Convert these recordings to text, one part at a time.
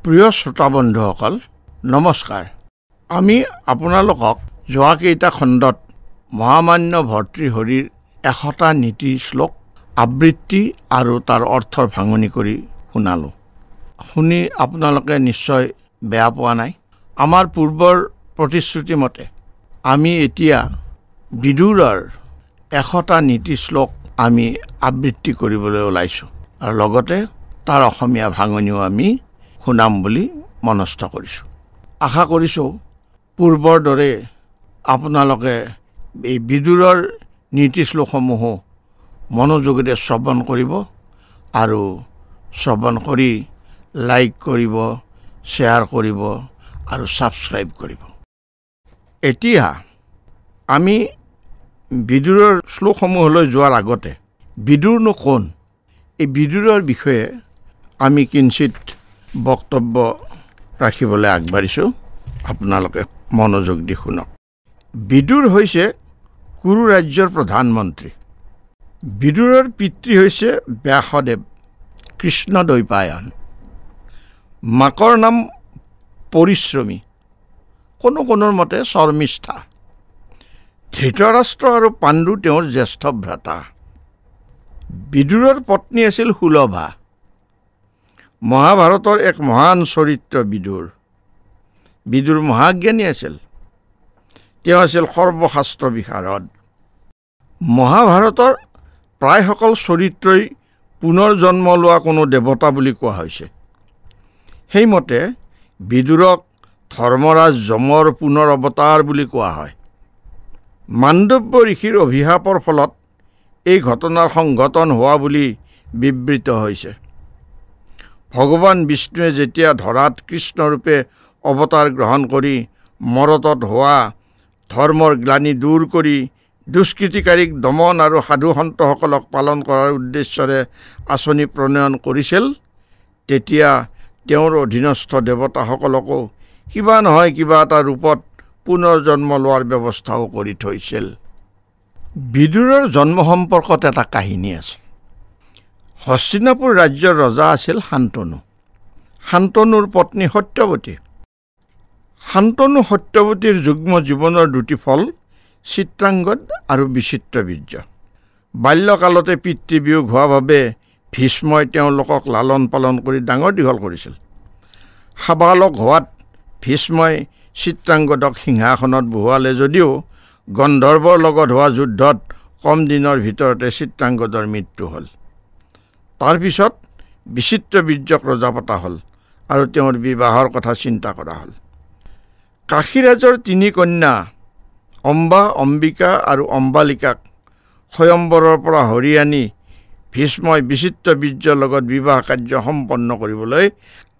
প্ৰিয় শ্ৰোতা বন্ধুসকল নমস্কাৰ। আমি আপোনালোকক যোৱা কেইটা খণ্ডত মহামান্য ভৰ্তৃহৰিৰ 100টা নীতি শ্লোক আবৃত্তি আৰু তাৰ অৰ্থৰ ভাঙনি কৰি শুনালোঁ। শুনি আপোনালোকে নিশ্চয় বেয়া পোৱা নাই। আমাৰ পূৰ্বৰ প্ৰতিশ্ৰুতি মতে আমি এতিয়া বিদুৰৰ 100টা নীতি শ্লোক আমি আবৃত্তি কৰিবলৈ ওলাইছোঁ আৰু লগতে তাৰ অসমীয়া ভাঙনিও আমি শুনাম বুলি মনস্থ কৰিছোঁ। আশা কৰিছোঁ পূৰ্বৰ দৰে আপোনালোকে এই বিদুৰৰ নীতি শ্লোকসমূহো মনোযোগেৰে শ্ৰৱণ কৰিব আৰু শ্ৰৱণ কৰি লাইক কৰিব, শ্বেয়াৰ কৰিব আৰু ছাবস্ক্ৰাইব কৰিব। এতিয়া আমি বিদুৰৰ শ্লোকসমূহলৈ যোৱাৰ আগতে বিদুৰনো কোন, এই বিদুৰৰ বিষয়ে আমি কিঞ্চিত বক্তব্য ৰাখিবলৈ আগবাঢ়িছোঁ। আপোনালোকে মনোযোগ দি শুনক। বিদুৰ হৈছে কুৰু ৰাজ্যৰ প্ৰধানমন্ত্ৰী। বিদুৰৰ পিতৃ হৈছে ব্যাসদেৱ কৃষ্ণদ্বৈপায়ন। মাকৰ নাম পৰিশ্ৰমী, কোনোৰ মতে শৰ্মিষ্ঠা। ধৃতৰাষ্ট্ৰ আৰু পাণ্ডু তেওঁৰ জ্যেষ্ঠ ভ্ৰাতা। বিদুৰৰ পত্নী আছিল সুলভা। মহাভাৰতৰ এক মহান চৰিত্ৰ বিদুৰ মহাজ্ঞানী আছিল। তেওঁ আছিল সৰ্বশাস্ত্ৰ বিশাৰদ। মহাভাৰতৰ প্ৰায় সকল চৰিত্ৰই পুনৰ জন্ম লোৱা কোনো দেৱতা বুলি কোৱা হৈছে। সেইমতে বিদুৰক ধৰ্মৰাজ যমৰ পুনৰ অৱতাৰ বুলি কোৱা হয়। মাণ্ডব্য ঋষিৰ অভিশাপৰ ফলত এই ঘটনাৰ সংঘটন হোৱা বুলি বিবৃত হৈছে। ভগৱান বিষ্ণুৱে যেতিয়া ধৰাত কৃষ্ণৰূপে অৱতাৰ গ্ৰহণ কৰি মৰতত হোৱা ধৰ্মৰ গ্লানি দূৰ কৰি দুষ্কৃতিকাৰীক দমন আৰু সাধু সন্তসকলক পালন কৰাৰ উদ্দেশ্যৰে আঁচনি প্ৰণয়ন কৰিছিল, তেতিয়া তেওঁৰ অধীনস্থ দেৱতাসকলকো কিবা নহয় কিবা এটা ৰূপত পুনৰ জন্ম লোৱাৰ ব্যৱস্থাও কৰি থৈছিল। বিদুৰৰ জন্ম সম্পৰ্কত এটা কাহিনী আছে। হস্তিনাপুৰ ৰাজ্যৰ ৰজা আছিল শান্তনু। শান্তনুৰ পত্নী সত্যৱতী। শান্তনু সত্যৱতীৰ যুগ্ম জীৱনৰ দুটি ফল চিত্ৰাংগদ আৰু বিচিত্ৰবীৰ্য। বাল্যকালতে পিতৃবিয়োগ হোৱা বাবে ভীষ্মই তেওঁলোকক লালন পালন কৰি ডাঙৰ দীঘল কৰিছিল। সাবালক হোৱাত ভীষ্মই চিত্ৰাংগদক সিংহাসনত বহুৱালে যদিও গন্ধৰ্বৰ লগত হোৱা যুদ্ধত কম দিনৰ ভিতৰতে চিত্ৰাংগদৰ মৃত্যু হ'ল। তাৰ পিছত বিচিত্ৰবীৰ্যক ৰজা পতা হ'ল আৰু তেওঁৰ বিবাহৰ কথা চিন্তা কৰা হ'ল। কাশীৰাজৰ 3 কন্যা অম্বা, অম্বিকা আৰু অম্বালিকাক স্বয়ম্বৰৰ পৰা হৰি আনি ভীষ্মই বিচিত্ৰবীৰ্যৰ লগত বিবাহ কাৰ্য সম্পন্ন কৰিবলৈ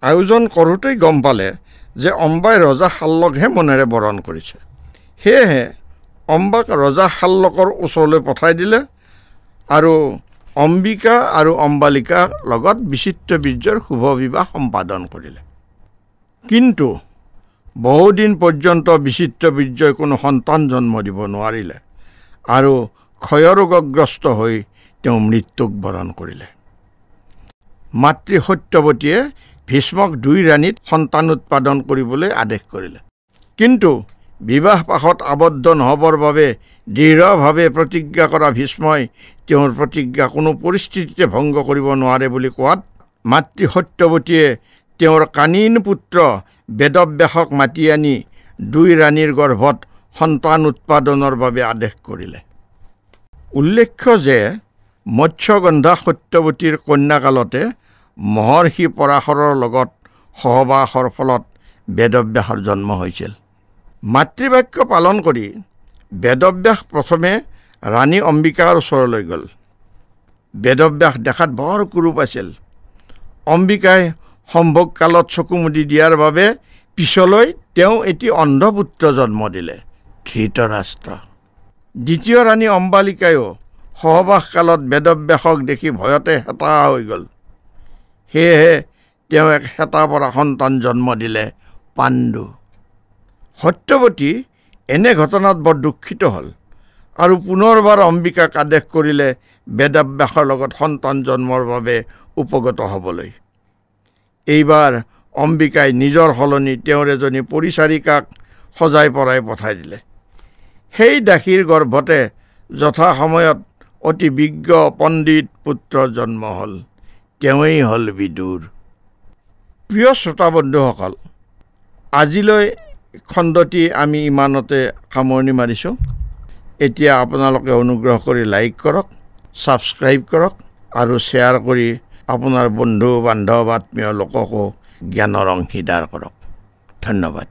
আয়োজন কৰোঁতেই গম পালে যে অম্বাই ৰজা শাল্লকহে মনেৰে বৰণ কৰিছে। সেয়েহে অম্বাক ৰজা শাল্লকৰ ওচৰলৈ পঠাই দিলে আৰু অম্বিকা আৰু অম্বালিকাৰ লগত বিচিত্ৰবীৰ্যৰ শুভ বিবাহ সম্পাদন কৰিলে। কিন্তু বহুদিন পৰ্যন্ত বিচিত্ৰবীৰ্যই কোনো সন্তান জন্ম দিব নোৱাৰিলে আৰু ক্ষয়ৰোগগ্ৰস্ত হৈ তেওঁ মৃত্যুক বৰণ কৰিলে। মাতৃ সত্যৱতীয়ে ভীষ্মক 2 ৰাণীত সন্তান উৎপাদন কৰিবলৈ আদেশ কৰিলে। কিন্তু বিবাহ পাশত আবদ্ধ নহ'বৰ বাবে দৃঢ়ভাৱে প্ৰতিজ্ঞা কৰা ভীষ্মই তেওঁৰ প্ৰতিজ্ঞা কোনো পৰিস্থিতিতে ভংগ কৰিব নোৱাৰে বুলি কোৱাত মাতৃ সত্যৱতীয়ে তেওঁৰ কানীন পুত্ৰ বেদব্যাসক মাতি আনি 2 ৰাণীৰ গৰ্ভত সন্তান উৎপাদনৰ বাবে আদেশ কৰিলে। উল্লেখ্য যে মৎস্যগন্ধা সত্যৱতীৰ কন্যাকালতে মহৰ্ষি পৰাশৰৰ লগত সহবাসৰ ফলত বেদব্যাসৰ জন্ম হৈছিল। মাতৃবাক্য পালন কৰি বেদব্যাস প্ৰথমে ৰাণী অম্বিকাৰ ওচৰলৈ গ'ল। বেদব্যাস দেখাত বৰ কুৰূপ আছিল। অম্বিকাই সম্ভোগকালত চকু মুদি দিয়াৰ বাবে পিছলৈ তেওঁ এটি অন্ধপুত্ৰ জন্ম দিলে, ধৃতৰাষ্ট্ৰ। দ্বিতীয় ৰাণী অম্বালিকায়ো সহবাসকালত বেদব্যাসক দেখি ভয়তে হেতা হৈ গ'ল। সেয়েহে তেওঁ এক হেতা পৰা সন্তান জন্ম দিলে, পাণ্ডু। সত্যৱতী এনে ঘটনাত বৰ দুখিত হ'ল আৰু পুনৰবাৰ অম্বিকাক আদেশ কৰিলে বেদব্যাসৰ লগত সন্তান জন্মৰ বাবে উপগত হ'বলৈ। এইবাৰ অম্বিকাই নিজৰ সলনি তেওঁৰ এজনী পৰিচাৰিকাক সজাই পৰাই পঠাই দিলে। সেই দাসীৰ গৰ্ভতে যথা সময়ত অতি বিজ্ঞ পণ্ডিত পুত্ৰৰ জন্ম হ'ল। তেওঁৱেই হ'ল বিদুৰ। প্ৰিয় শ্ৰোতা বন্ধুসকল, আজিলৈ খণ্ডটি আমি ইমানতে সামৰণি মাৰিছোঁ। এতিয়া আপোনালোকে অনুগ্ৰহ কৰি লাইক কৰক, ছাবস্ক্ৰাইব কৰক আৰু শ্বেয়াৰ কৰি আপোনাৰ বন্ধু বান্ধৱ আত্মীয় লোককো জ্ঞানৰ অংশীদাৰ কৰক। ধন্যবাদ।